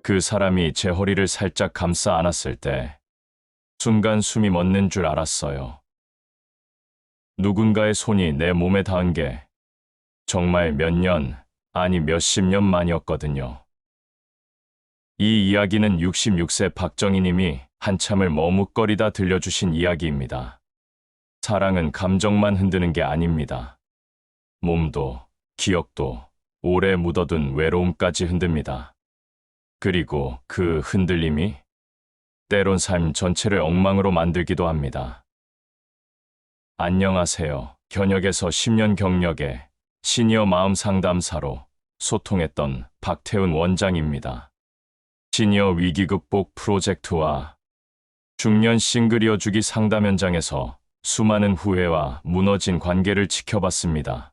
그 사람이 제 허리를 살짝 감싸 안았을 때 순간 숨이 멎는 줄 알았어요. 누군가의 손이 내 몸에 닿은 게 정말 몇 년, 아니 몇십 년 만이었거든요. 이 이야기는 66세 박정희님이 한참을 머뭇거리다 들려주신 이야기입니다. 사랑은 감정만 흔드는 게 아닙니다. 몸도, 기억도, 오래 묻어둔 외로움까지 흔듭니다. 그리고 그 흔들림이 때론 삶 전체를 엉망으로 만들기도 합니다. 안녕하세요. 견역에서 10년 경력의 시니어 마음 상담사로 소통했던 박태훈 원장입니다. 시니어 위기 극복 프로젝트와 중년 싱글이어주기 상담 현장에서 수많은 후회와 무너진 관계를 지켜봤습니다.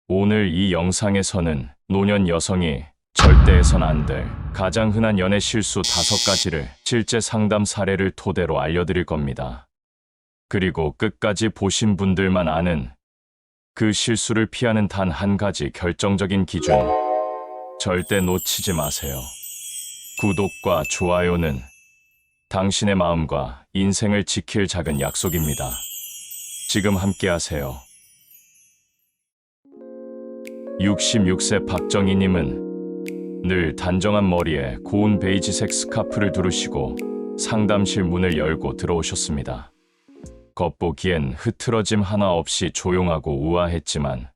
오늘 이 영상에서는 노년 여성이 절대 해선 안 될 가장 흔한 연애 실수 5가지를 실제 상담 사례를 토대로 알려드릴 겁니다. 그리고 끝까지 보신 분들만 아는 그 실수를 피하는 단 한 가지 결정적인 기준, 절대 놓치지 마세요. 구독과 좋아요는 당신의 마음과 인생을 지킬 작은 약속입니다. 지금 함께 하세요. 66세 박정희님은 늘 단정한 머리에 고운 베이지색 스카프를 두르시고 상담실 문을 열고 들어오셨습니다. 겉보기엔 흐트러짐 하나 없이 조용하고 우아했지만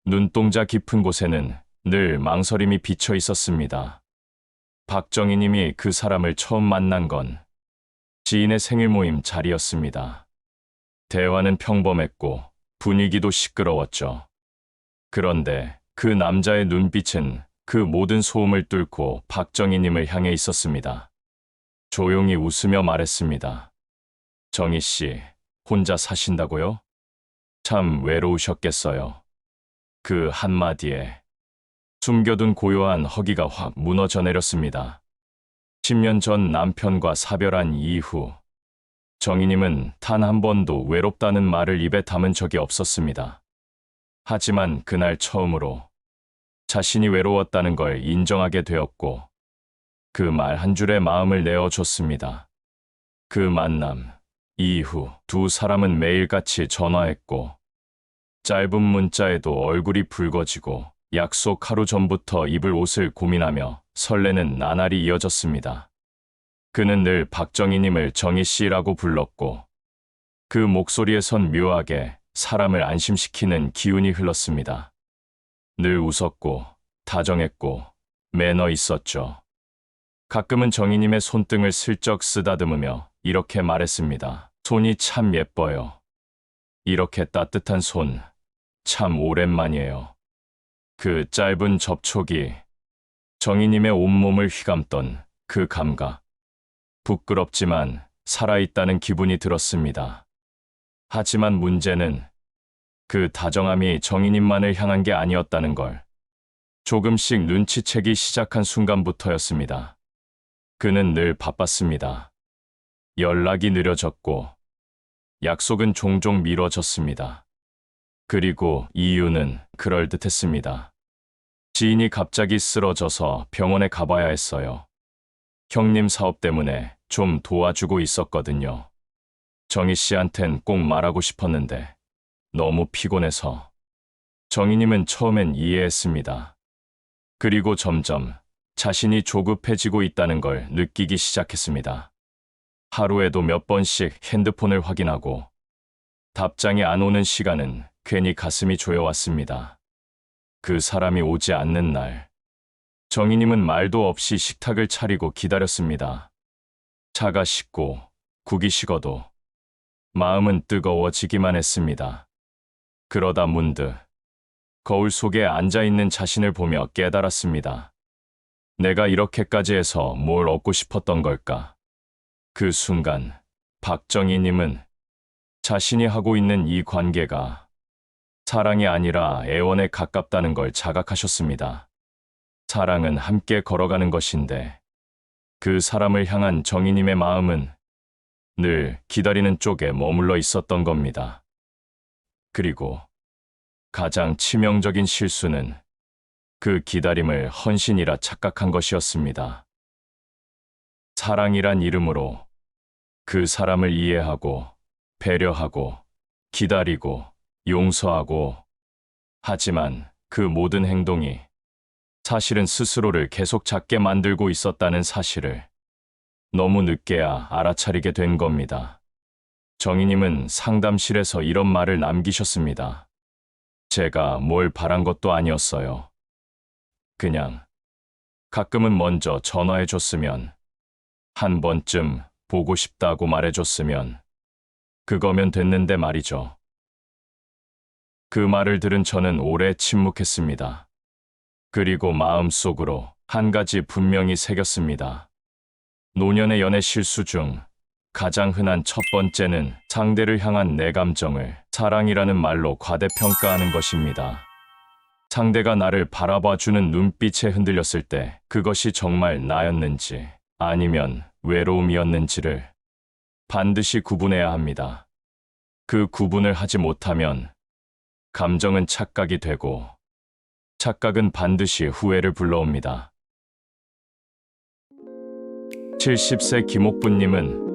눈동자 깊은 곳에는 늘 망설임이 비쳐 있었습니다. 박정희님이 그 사람을 처음 만난 건 지인의 생일 모임 자리였습니다. 대화는 평범했고 분위기도 시끄러웠죠. 그런데 그 남자의 눈빛은 그 모든 소음을 뚫고 박정희님을 향해 있었습니다. 조용히 웃으며 말했습니다. 정희 씨, 혼자 사신다고요? 참 외로우셨겠어요. 그 한마디에 숨겨둔 고요한 허기가 확 무너져 내렸습니다. 10년 전 남편과 사별한 이후 정희님은 단 한 번도 외롭다는 말을 입에 담은 적이 없었습니다. 하지만 그날 처음으로 자신이 외로웠다는 걸 인정하게 되었고 그 말 한 줄에 마음을 내어줬습니다. 그 만남 이후 두 사람은 매일같이 전화했고 짧은 문자에도 얼굴이 붉어지고 약속 하루 전부터 입을 옷을 고민하며 설레는 나날이 이어졌습니다. 그는 늘 박정희님을 정희 씨라고 불렀고 그 목소리에선 묘하게 사람을 안심시키는 기운이 흘렀습니다. 늘 웃었고 다정했고 매너 있었죠. 가끔은 정희님의 손등을 슬쩍 쓰다듬으며 이렇게 말했습니다. 손이 참 예뻐요. 이렇게 따뜻한 손 참 오랜만이에요. 그 짧은 접촉이 정희님의 온몸을 휘감던 그 감각. 부끄럽지만 살아있다는 기분이 들었습니다. 하지만 문제는 그 다정함이 정희님만을 향한 게 아니었다는 걸 조금씩 눈치채기 시작한 순간부터였습니다. 그는 늘 바빴습니다. 연락이 느려졌고 약속은 종종 미뤄졌습니다. 그리고 이유는 그럴듯했습니다. 지인이 갑자기 쓰러져서 병원에 가봐야 했어요. 형님 사업 때문에 좀 도와주고 있었거든요. 정희 씨한텐 꼭 말하고 싶었는데 너무 피곤해서. 정희님은 처음엔 이해했습니다. 그리고 점점 자신이 조급해지고 있다는 걸 느끼기 시작했습니다. 하루에도 몇 번씩 핸드폰을 확인하고 답장이 안 오는 시간은 괜히 가슴이 조여왔습니다. 그 사람이 오지 않는 날, 정희님은 말도 없이 식탁을 차리고 기다렸습니다. 차가 식고 국이 식어도 마음은 뜨거워지기만 했습니다. 그러다 문득 거울 속에 앉아있는 자신을 보며 깨달았습니다. 내가 이렇게까지 해서 뭘 얻고 싶었던 걸까? 그 순간 박정희님은 자신이 하고 있는 이 관계가 사랑이 아니라 애원에 가깝다는 걸 자각하셨습니다. 사랑은 함께 걸어가는 것인데 그 사람을 향한 정희님의 마음은 늘 기다리는 쪽에 머물러 있었던 겁니다. 그리고 가장 치명적인 실수는 그 기다림을 헌신이라 착각한 것이었습니다. 사랑이란 이름으로 그 사람을 이해하고 배려하고 기다리고 용서하고, 하지만 그 모든 행동이 사실은 스스로를 계속 작게 만들고 있었다는 사실을 너무 늦게야 알아차리게 된 겁니다. 정희님은 상담실에서 이런 말을 남기셨습니다. 제가 뭘 바란 것도 아니었어요. 그냥 가끔은 먼저 전화해줬으면, 한 번쯤 보고 싶다고 말해줬으면, 그거면 됐는데 말이죠. 그 말을 들은 저는 오래 침묵했습니다. 그리고 마음속으로 한 가지 분명히 새겼습니다. 노년의 연애 실수 중 가장 흔한 첫 번째는 상대를 향한 내 감정을 사랑이라는 말로 과대평가하는 것입니다. 상대가 나를 바라봐주는 눈빛에 흔들렸을 때 그것이 정말 나였는지 아니면 외로움이었는지를 반드시 구분해야 합니다. 그 구분을 하지 못하면 감정은 착각이 되고 착각은 반드시 후회를 불러옵니다. 70세 김옥부님은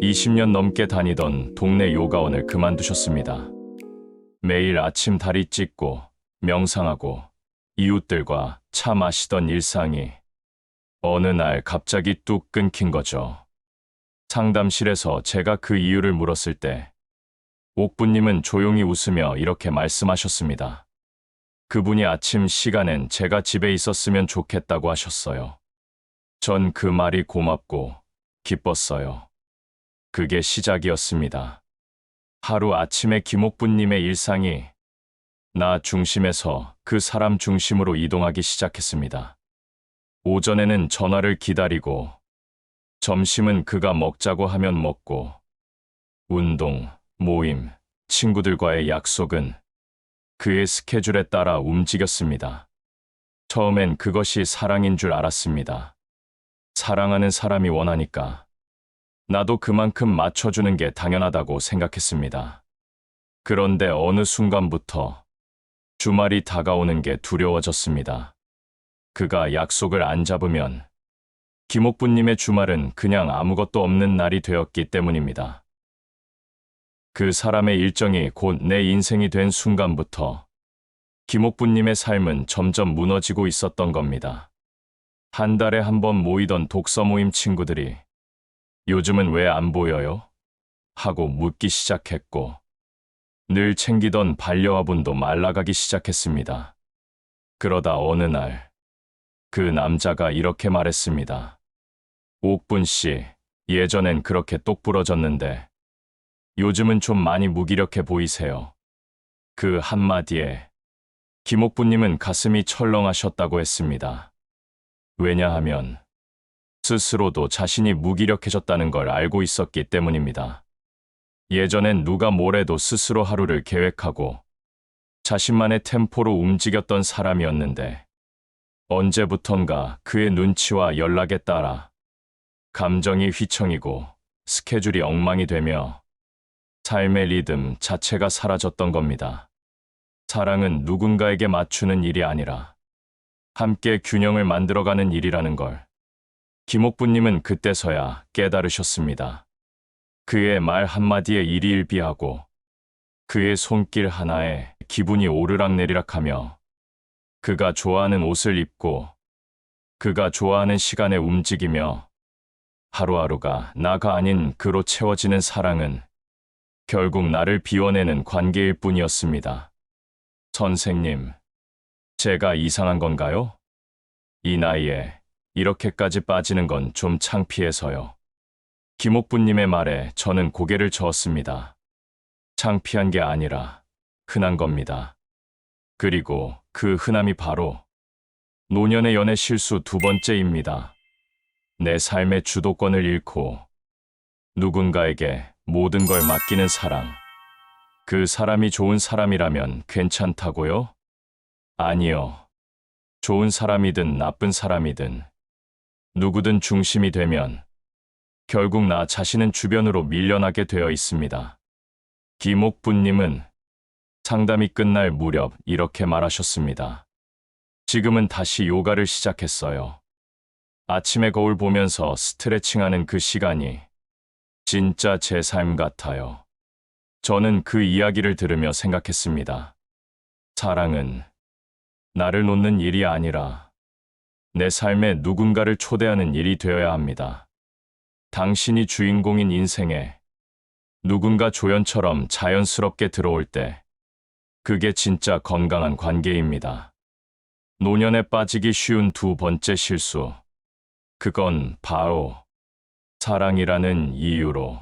20년 넘게 다니던 동네 요가원을 그만두셨습니다. 매일 아침 다리 찢고 명상하고 이웃들과 차 마시던 일상이 어느 날 갑자기 뚝 끊긴 거죠. 상담실에서 제가 그 이유를 물었을 때 옥부님은 조용히 웃으며 이렇게 말씀하셨습니다. 그분이 아침 시간엔 제가 집에 있었으면 좋겠다고 하셨어요. 전 그 말이 고맙고 기뻤어요. 그게 시작이었습니다. 하루 아침에 김옥부님의 일상이 나 중심에서 그 사람 중심으로 이동하기 시작했습니다. 오전에는 전화를 기다리고, 점심은 그가 먹자고 하면 먹고, 운동, 모임, 친구들과의 약속은 그의 스케줄에 따라 움직였습니다. 처음엔 그것이 사랑인 줄 알았습니다. 사랑하는 사람이 원하니까 나도 그만큼 맞춰주는 게 당연하다고 생각했습니다. 그런데 어느 순간부터 주말이 다가오는 게 두려워졌습니다. 그가 약속을 안 잡으면 김옥부님의 주말은 그냥 아무것도 없는 날이 되었기 때문입니다. 그 사람의 일정이 곧 내 인생이 된 순간부터 김옥부님의 삶은 점점 무너지고 있었던 겁니다. 한 달에 한 번 모이던 독서 모임 친구들이 요즘은 왜 안 보여요? 하고 묻기 시작했고, 늘 챙기던 반려화분도 말라가기 시작했습니다. 그러다 어느 날 그 남자가 이렇게 말했습니다. 옥분 씨, 예전엔 그렇게 똑부러졌는데 요즘은 좀 많이 무기력해 보이세요. 그 한마디에 김옥부님은 가슴이 철렁하셨다고 했습니다. 왜냐하면 스스로도 자신이 무기력해졌다는 걸 알고 있었기 때문입니다. 예전엔 누가 뭐래도 스스로 하루를 계획하고 자신만의 템포로 움직였던 사람이었는데, 언제부턴가 그의 눈치와 연락에 따라 감정이 휘청이고 스케줄이 엉망이 되며 삶의 리듬 자체가 사라졌던 겁니다. 사랑은 누군가에게 맞추는 일이 아니라 함께 균형을 만들어가는 일이라는 걸 김옥부님은 그때서야 깨달으셨습니다. 그의 말 한마디에 일희일비하고 그의 손길 하나에 기분이 오르락내리락하며 그가 좋아하는 옷을 입고 그가 좋아하는 시간에 움직이며 하루하루가 나가 아닌 그로 채워지는 사랑은 결국 나를 비워내는 관계일 뿐이었습니다. 선생님, 제가 이상한 건가요? 이 나이에 이렇게까지 빠지는 건 좀 창피해서요. 김옥부님의 말에 저는 고개를 저었습니다. 창피한 게 아니라 흔한 겁니다. 그리고 그 흔함이 바로 노년의 연애 실수 두 번째입니다. 내 삶의 주도권을 잃고 누군가에게 모든 걸 맡기는 사랑. 그 사람이 좋은 사람이라면 괜찮다고요? 아니요. 좋은 사람이든 나쁜 사람이든 누구든 중심이 되면 결국 나 자신은 주변으로 밀려나게 되어 있습니다. 김옥부님은 상담이 끝날 무렵 이렇게 말하셨습니다. 지금은 다시 요가를 시작했어요. 아침에 거울 보면서 스트레칭하는 그 시간이 진짜 제 삶 같아요. 저는 그 이야기를 들으며 생각했습니다. 사랑은 나를 놓는 일이 아니라 내 삶에 누군가를 초대하는 일이 되어야 합니다. 당신이 주인공인 인생에 누군가 조연처럼 자연스럽게 들어올 때 그게 진짜 건강한 관계입니다. 노년에 빠지기 쉬운 두 번째 실수. 그건 바로 사랑이라는 이유로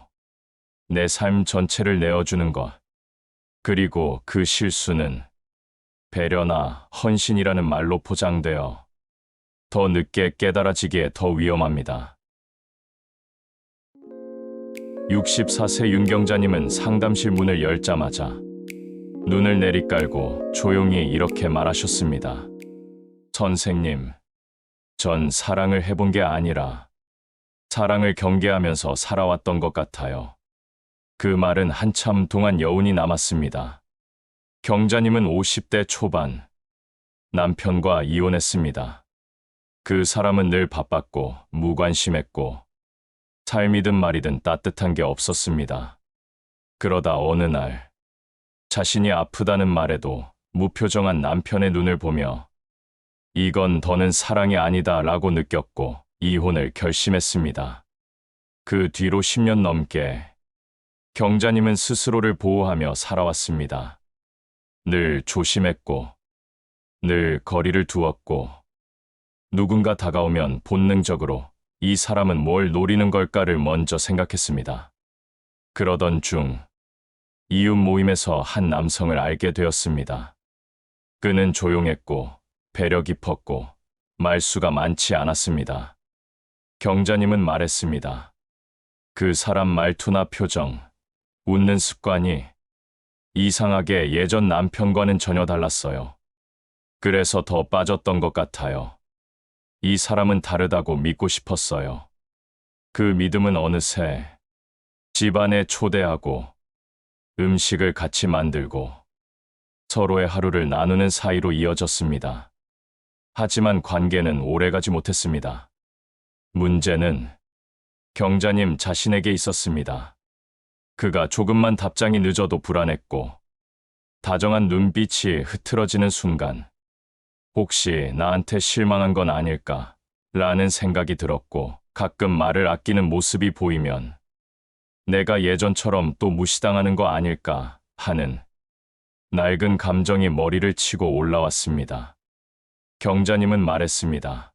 내 삶 전체를 내어주는 것. 그리고 그 실수는 배려나 헌신이라는 말로 포장되어 더 늦게 깨달아지기에 더 위험합니다. 64세 윤경자님은 상담실 문을 열자마자 눈을 내리깔고 조용히 이렇게 말하셨습니다. 선생님, 전 사랑을 해본 게 아니라 사랑을 경계하면서 살아왔던 것 같아요. 그 말은 한참 동안 여운이 남았습니다. 경자님은 50대 초반, 남편과 이혼했습니다. 그 사람은 늘 바빴고 무관심했고 삶이든 말이든 따뜻한 게 없었습니다. 그러다 어느 날 자신이 아프다는 말에도 무표정한 남편의 눈을 보며 이건 더는 사랑이 아니다 라고 느꼈고 이혼을 결심했습니다. 그 뒤로 10년 넘게 경자님은 스스로를 보호하며 살아왔습니다. 늘 조심했고 늘 거리를 두었고 누군가 다가오면 본능적으로 이 사람은 뭘 노리는 걸까를 먼저 생각했습니다. 그러던 중 이웃 모임에서 한 남성을 알게 되었습니다. 그는 조용했고 배려 깊었고 말수가 많지 않았습니다. 경자님은 말했습니다. 그 사람 말투나 표정, 웃는 습관이 이상하게 예전 남편과는 전혀 달랐어요. 그래서 더 빠졌던 것 같아요. 이 사람은 다르다고 믿고 싶었어요. 그 믿음은 어느새 집안에 초대하고 음식을 같이 만들고 서로의 하루를 나누는 사이로 이어졌습니다. 하지만 관계는 오래가지 못했습니다. 문제는 경자님 자신에게 있었습니다. 그가 조금만 답장이 늦어도 불안했고 다정한 눈빛이 흐트러지는 순간 혹시 나한테 실망한 건 아닐까 라는 생각이 들었고 가끔 말을 아끼는 모습이 보이면 내가 예전처럼 또 무시당하는 거 아닐까 하는 낡은 감정이 머리를 치고 올라왔습니다. 경자님은 말했습니다.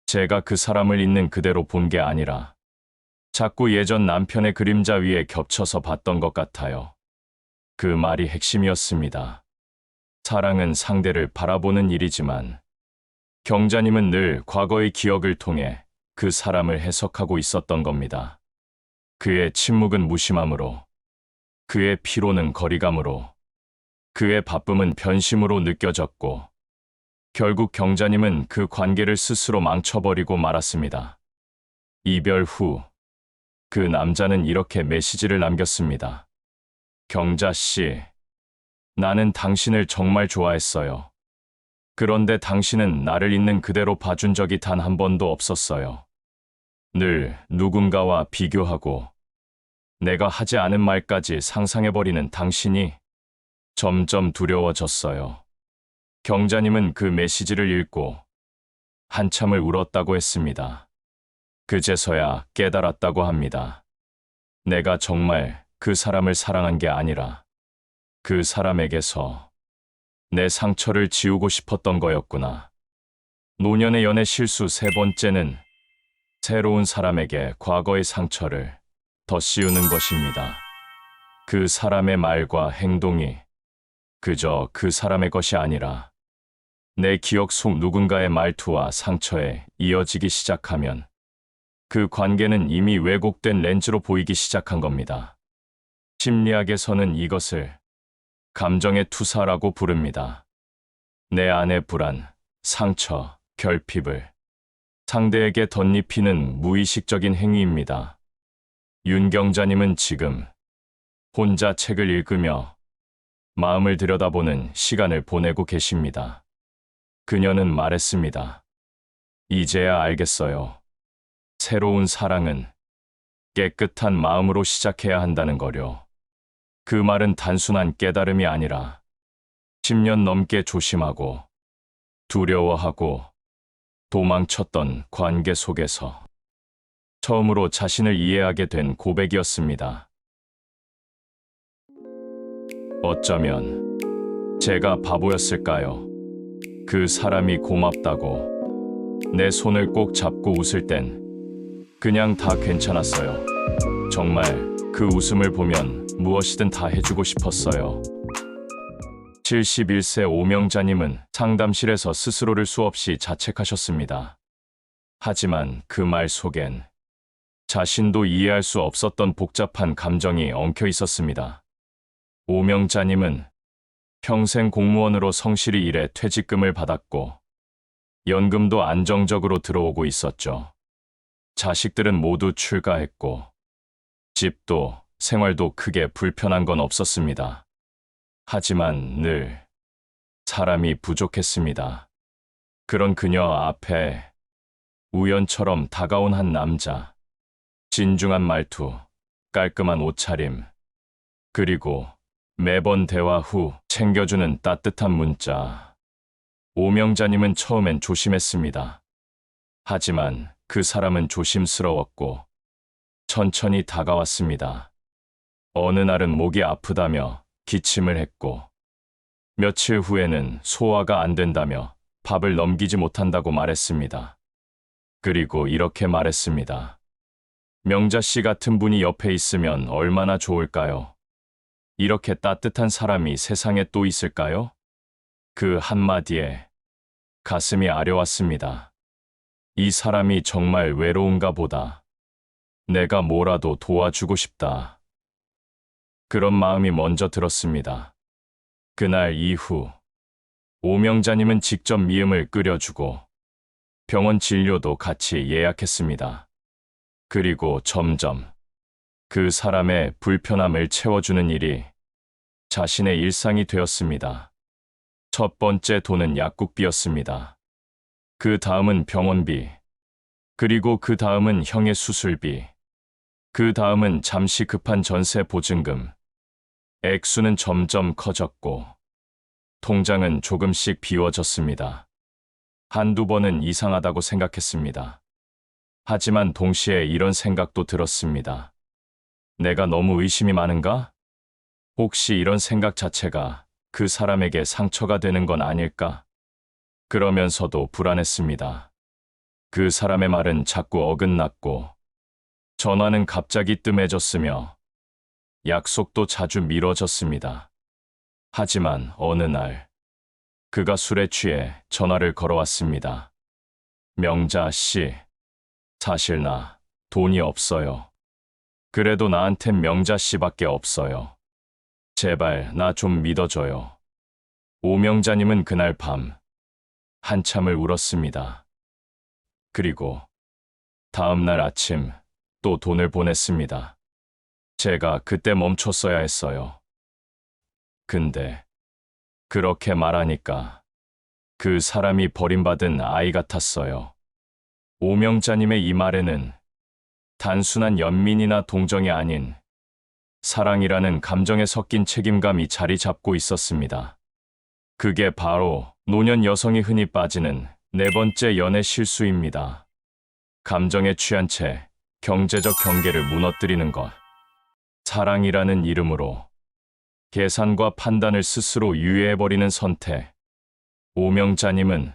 제가 그 사람을 있는 그대로 본 게 아니라 자꾸 예전 남편의 그림자 위에 겹쳐서 봤던 것 같아요. 그 말이 핵심이었습니다. 사랑은 상대를 바라보는 일이지만 경자님은 늘 과거의 기억을 통해 그 사람을 해석하고 있었던 겁니다. 그의 침묵은 무심함으로, 그의 피로는 거리감으로, 그의 바쁨은 변심으로 느껴졌고 결국 경자님은 그 관계를 스스로 망쳐버리고 말았습니다. 이별 후 그 남자는 이렇게 메시지를 남겼습니다. 경자 씨, 나는 당신을 정말 좋아했어요. 그런데 당신은 나를 있는 그대로 봐준 적이 단 한 번도 없었어요. 늘 누군가와 비교하고 내가 하지 않은 말까지 상상해버리는 당신이 점점 두려워졌어요. 경자님은 그 메시지를 읽고 한참을 울었다고 했습니다. 그제서야 깨달았다고 합니다. 내가 정말 그 사람을 사랑한 게 아니라 그 사람에게서 내 상처를 지우고 싶었던 거였구나. 노년의 연애 실수 세 번째는 새로운 사람에게 과거의 상처를 더 씌우는 것입니다. 그 사람의 말과 행동이 그저 그 사람의 것이 아니라 내 기억 속 누군가의 말투와 상처에 이어지기 시작하면 그 관계는 이미 왜곡된 렌즈로 보이기 시작한 겁니다. 심리학에서는 이것을 감정의 투사라고 부릅니다. 내 안의 불안, 상처, 결핍을 상대에게 덧입히는 무의식적인 행위입니다. 윤경자님은 지금 혼자 책을 읽으며 마음을 들여다보는 시간을 보내고 계십니다. 그녀는 말했습니다. 이제야 알겠어요. 새로운 사랑은 깨끗한 마음으로 시작해야 한다는 거요. 그 말은 단순한 깨달음이 아니라 10년 넘게 조심하고 두려워하고 도망쳤던 관계 속에서 처음으로 자신을 이해하게 된 고백이었습니다. 어쩌면 제가 바보였을까요? 그 사람이 고맙다고 내 손을 꼭 잡고 웃을 땐 그냥 다 괜찮았어요. 정말 그 웃음을 보면 무엇이든 다 해주고 싶었어요. 71세 오명자님은 상담실에서 스스로를 수없이 자책하셨습니다. 하지만 그 말 속엔 자신도 이해할 수 없었던 복잡한 감정이 엉켜 있었습니다. 오명자님은 평생 공무원으로 성실히 일해 퇴직금을 받았고 연금도 안정적으로 들어오고 있었죠. 자식들은 모두 출가했고 집도 생활도 크게 불편한 건 없었습니다. 하지만 늘 사람이 부족했습니다. 그런 그녀 앞에 우연처럼 다가온 한 남자. 진중한 말투, 깔끔한 옷차림, 그리고 매번 대화 후 챙겨주는 따뜻한 문자. 오명자님은 처음엔 조심했습니다. 하지만 그 사람은 조심스러웠고 천천히 다가왔습니다. 어느 날은 목이 아프다며 기침을 했고 며칠 후에는 소화가 안 된다며 밥을 넘기지 못한다고 말했습니다. 그리고 이렇게 말했습니다. 명자 씨 같은 분이 옆에 있으면 얼마나 좋을까요? 이렇게 따뜻한 사람이 세상에 또 있을까요? 그 한마디에 가슴이 아려왔습니다. 이 사람이 정말 외로운가 보다. 내가 뭐라도 도와주고 싶다. 그런 마음이 먼저 들었습니다. 그날 이후 오명자님은 직접 미음을 끓여주고 병원 진료도 같이 예약했습니다. 그리고 점점 그 사람의 불편함을 채워주는 일이 자신의 일상이 되었습니다. 첫 번째 돈은 약국비였습니다. 그 다음은 병원비, 그리고 그 다음은 형의 수술비, 그 다음은 잠시 급한 전세 보증금. 액수는 점점 커졌고 통장은 조금씩 비워졌습니다. 한두 번은 이상하다고 생각했습니다. 하지만 동시에 이런 생각도 들었습니다. 내가 너무 의심이 많은가? 혹시 이런 생각 자체가 그 사람에게 상처가 되는 건 아닐까? 그러면서도 불안했습니다. 그 사람의 말은 자꾸 어긋났고 전화는 갑자기 뜸해졌으며 약속도 자주 미뤄졌습니다. 하지만 어느 날 그가 술에 취해 전화를 걸어왔습니다. 명자 씨, 사실 나 돈이 없어요. 그래도 나한텐 명자 씨밖에 없어요. 제발 나 좀 믿어줘요. 오명자님은 그날 밤 한참을 울었습니다. 그리고 다음 날 아침 또 돈을 보냈습니다. 제가 그때 멈췄어야 했어요. 근데 그렇게 말하니까 그 사람이 버림받은 아이 같았어요. 오명자님의 이 말에는 단순한 연민이나 동정이 아닌 사랑이라는 감정에 섞인 책임감이 자리 잡고 있었습니다. 그게 바로 노년 여성이 흔히 빠지는 네 번째 연애 실수입니다. 감정에 취한 채 경제적 경계를 무너뜨리는 것. 사랑이라는 이름으로 계산과 판단을 스스로 유예해버리는 선택. 오명자님은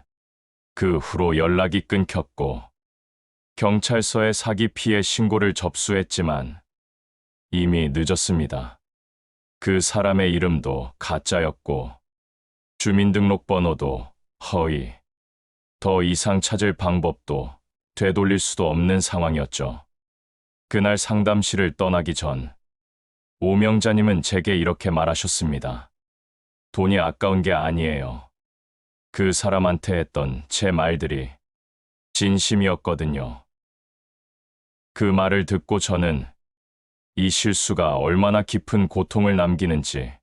그 후로 연락이 끊겼고 경찰서에 사기 피해 신고를 접수했지만 이미 늦었습니다. 그 사람의 이름도 가짜였고 주민등록번호도 허위. 더 이상 찾을 방법도 되돌릴 수도 없는 상황이었죠. 그날 상담실을 떠나기 전 오명자님은 제게 이렇게 말하셨습니다. 돈이 아까운 게 아니에요. 그 사람한테 했던 제 말들이 진심이었거든요. 그 말을 듣고 저는 이 실수가 얼마나 깊은 고통을 남기는지,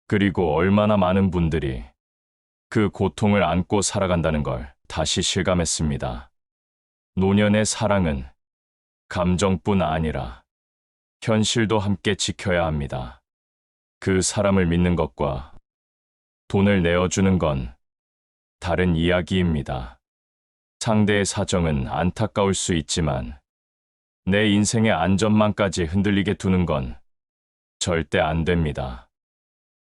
그리고 얼마나 많은 분들이 그 고통을 안고 살아간다는 걸 다시 실감했습니다. 노년의 사랑은 감정뿐 아니라 현실도 함께 지켜야 합니다. 그 사람을 믿는 것과 돈을 내어주는 건 다른 이야기입니다. 상대의 사정은 안타까울 수 있지만 내 인생의 안전망까지 흔들리게 두는 건 절대 안 됩니다.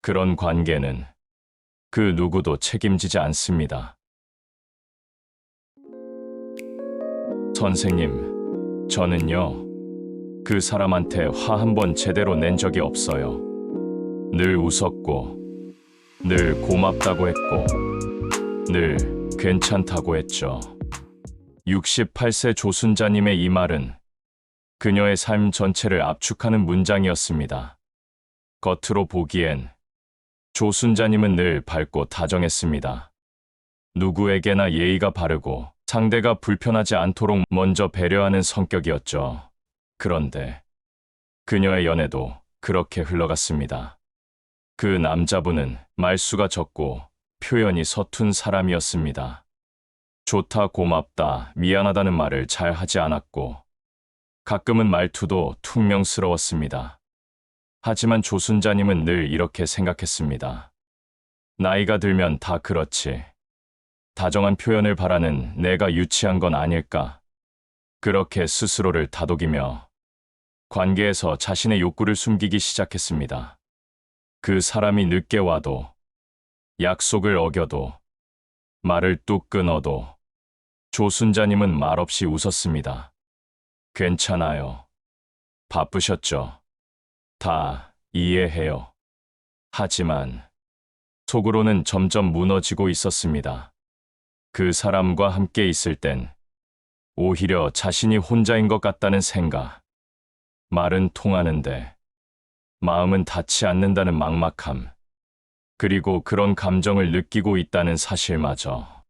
그런 관계는 그 누구도 책임지지 않습니다. 선생님, 저는요, 그 사람한테 화 한 번 제대로 낸 적이 없어요. 늘 웃었고, 늘 고맙다고 했고, 늘 괜찮다고 했죠. 68세 조순자님의 이 말은 그녀의 삶 전체를 압축하는 문장이었습니다. 겉으로 보기엔 조순자님은 늘 밝고 다정했습니다. 누구에게나 예의가 바르고 상대가 불편하지 않도록 먼저 배려하는 성격이었죠. 그런데 그녀의 연애도 그렇게 흘러갔습니다. 그 남자분은 말수가 적고 표현이 서툰 사람이었습니다. 좋다, 고맙다, 미안하다는 말을 잘 하지 않았고 가끔은 말투도 퉁명스러웠습니다. 하지만 조순자님은 늘 이렇게 생각했습니다. 나이가 들면 다 그렇지. 다정한 표현을 바라는 내가 유치한 건 아닐까. 그렇게 스스로를 다독이며 관계에서 자신의 욕구를 숨기기 시작했습니다. 그 사람이 늦게 와도, 약속을 어겨도, 말을 뚝 끊어도 조순자님은 말없이 웃었습니다. 괜찮아요. 바쁘셨죠. 다 이해해요. 하지만 속으로는 점점 무너지고 있었습니다. 그 사람과 함께 있을 땐 오히려 자신이 혼자인 것 같다는 생각. 말은 통하는데 마음은 닿지 않는다는 막막함. 그리고 그런 감정을 느끼고 있다는 사실마저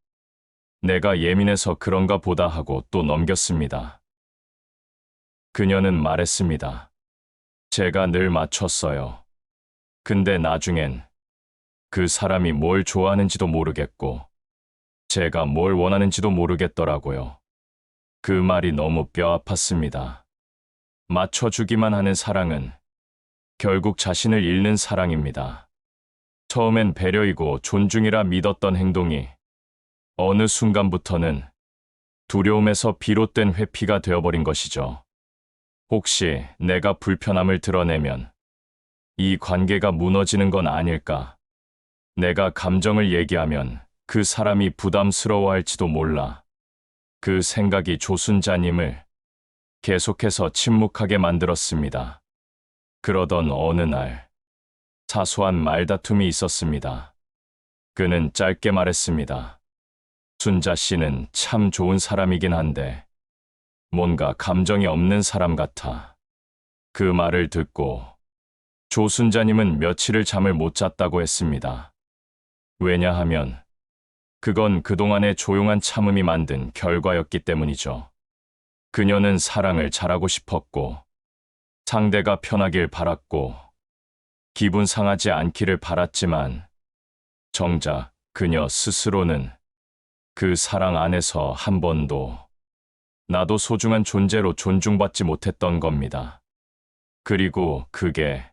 내가 예민해서 그런가 보다 하고 또 넘겼습니다. 그녀는 말했습니다. 제가 늘 맞췄어요. 근데 나중엔 그 사람이 뭘 좋아하는지도 모르겠고 제가 뭘 원하는지도 모르겠더라고요. 그 말이 너무 뼈 아팠습니다. 맞춰주기만 하는 사랑은 결국 자신을 잃는 사랑입니다. 처음엔 배려이고 존중이라 믿었던 행동이 어느 순간부터는 두려움에서 비롯된 회피가 되어버린 것이죠. 혹시 내가 불편함을 드러내면 이 관계가 무너지는 건 아닐까? 내가 감정을 얘기하면 그 사람이 부담스러워할지도 몰라. 그 생각이 조순자님을 계속해서 침묵하게 만들었습니다. 그러던 어느 날 사소한 말다툼이 있었습니다. 그는 짧게 말했습니다. 순자 씨는 참 좋은 사람이긴 한데 뭔가 감정이 없는 사람 같아. 그 말을 듣고 조순자님은 며칠을 잠을 못 잤다고 했습니다. 왜냐하면 그건 그동안의 조용한 참음이 만든 결과였기 때문이죠. 그녀는 사랑을 잘하고 싶었고 상대가 편하길 바랐고 기분 상하지 않기를 바랐지만 정작 그녀 스스로는 그 사랑 안에서 한 번도 나도 소중한 존재로 존중받지 못했던 겁니다. 그리고 그게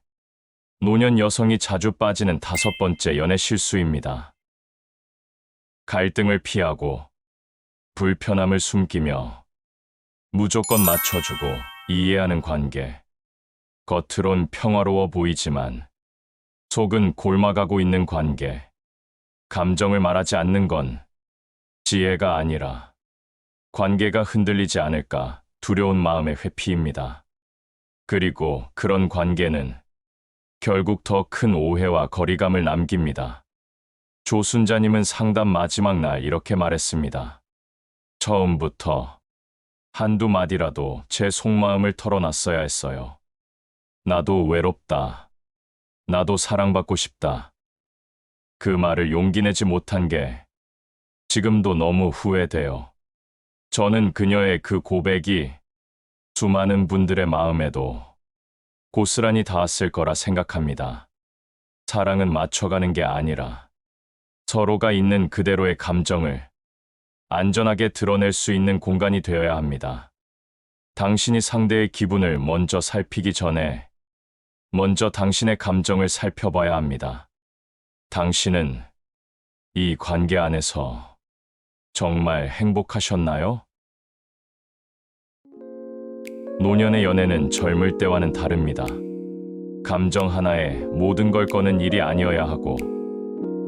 노년 여성이 자주 빠지는 5번째 연애 실수입니다. 갈등을 피하고 불편함을 숨기며 무조건 맞춰주고 이해하는 관계. 겉으론 평화로워 보이지만 속은 골마가고 있는 관계. 감정을 말하지 않는 건 지혜가 아니라 관계가 흔들리지 않을까 두려운 마음의 회피입니다. 그리고 그런 관계는 결국 더 큰 오해와 거리감을 남깁니다. 조순자님은 상담 마지막 날 이렇게 말했습니다. 처음부터 한두 마디라도 제 속마음을 털어놨어야 했어요. 나도 외롭다. 나도 사랑받고 싶다. 그 말을 용기 내지 못한 게 지금도 너무 후회돼요. 저는 그녀의 그 고백이 수많은 분들의 마음에도 고스란히 닿았을 거라 생각합니다. 사랑은 맞춰가는 게 아니라 서로가 있는 그대로의 감정을 안전하게 드러낼 수 있는 공간이 되어야 합니다. 당신이 상대의 기분을 먼저 살피기 전에 먼저 당신의 감정을 살펴봐야 합니다. 당신은 이 관계 안에서 정말 행복하셨나요? 노년의 연애는 젊을 때와는 다릅니다. 감정 하나에 모든 걸 거는 일이 아니어야 하고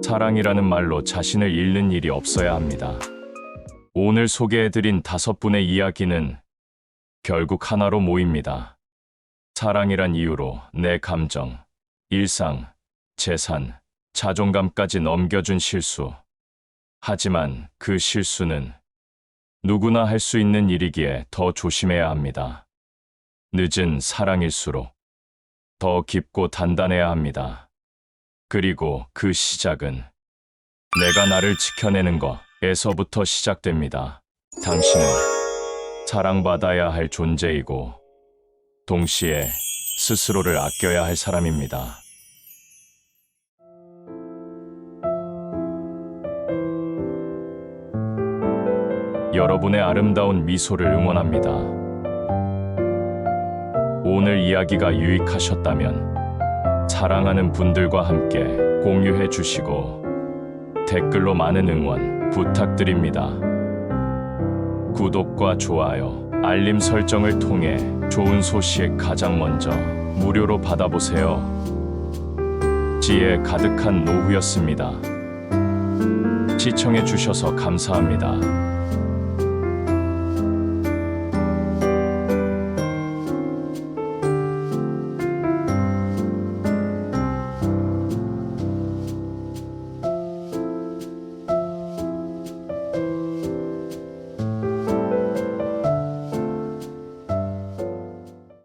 사랑이라는 말로 자신을 잃는 일이 없어야 합니다. 오늘 소개해드린 5분의 이야기는 결국 하나로 모입니다. 사랑이란 이유로 내 감정, 일상, 재산, 자존감까지 넘겨준 실수. 하지만 그 실수는 누구나 할 수 있는 일이기에 더 조심해야 합니다. 늦은 사랑일수록 더 깊고 단단해야 합니다. 그리고 그 시작은 내가 나를 지켜내는 것에서부터 시작됩니다. 당신은 사랑받아야 할 존재이고 동시에 스스로를 아껴야 할 사람입니다. 여러분의 아름다운 미소를 응원합니다. 오늘 이야기가 유익하셨다면 사랑하는 분들과 함께 공유해 주시고 댓글로 많은 응원 부탁드립니다. 구독과 좋아요, 알림 설정을 통해 좋은 소식 가장 먼저 무료로 받아보세요. 지혜 가득한 노후였습니다. 시청해 주셔서 감사합니다.